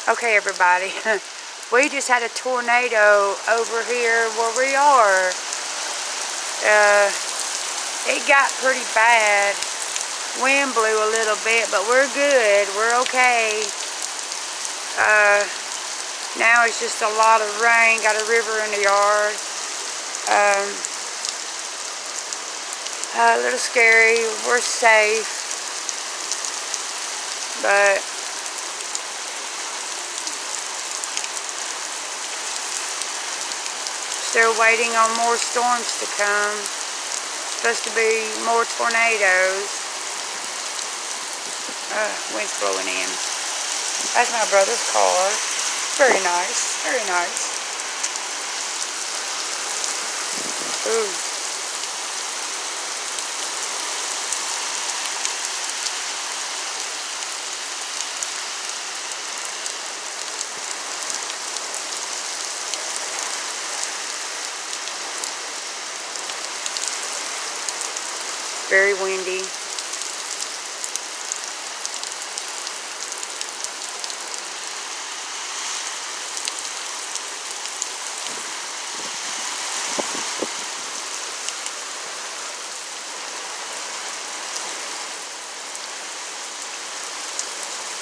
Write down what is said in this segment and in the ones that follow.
Okay, everybody, we just had a tornado over here where we are. It got pretty bad. Wind blew a little bit, but we're good. We're okay. Now it's just a lot of rain. Got a river in the yard. A little scary. We're safe, but still waiting on more storms to come. Supposed to be more tornadoes. Wind's blowing in. That's my brother's car. Very nice. Very nice. Ooh. Very windy.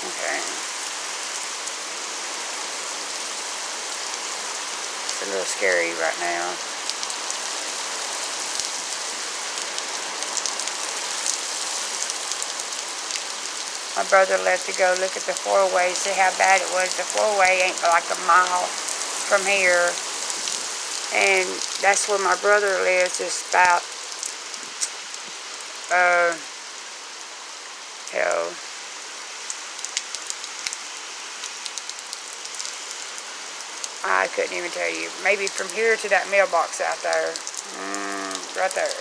Okay. It's a little scary right now. My brother left to go look at the four-way, see how bad it was. The four-way ain't like a mile from here. And that's where my brother lives, just about, hell, I couldn't even tell you. Maybe from here to that mailbox out there. Right there.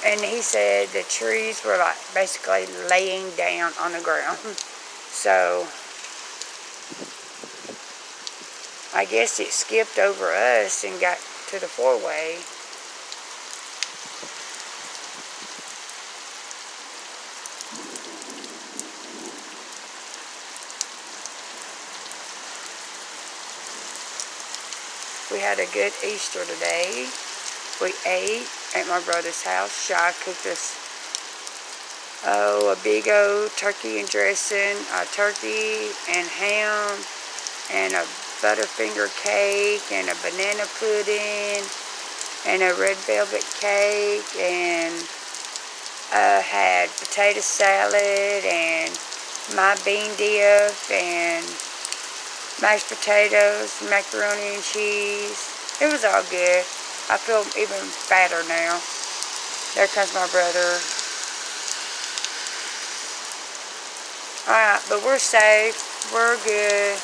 And he said the trees were like basically laying down on the ground. So I guess it skipped over us and got to the four-way. We had a good Easter today. We ate at my brother's house. Shy cooked us a big old turkey and dressing, a turkey and ham, and a butterfinger cake, and a banana pudding, and a red velvet cake, and had potato salad, and my bean dip, and mashed potatoes, macaroni and cheese. It was all good. I feel even fatter now. There comes my brother. Alright, but we're safe. We're good.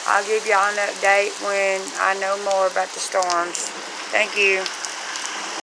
I'll give y'all an update when I know more about the storms. Thank you.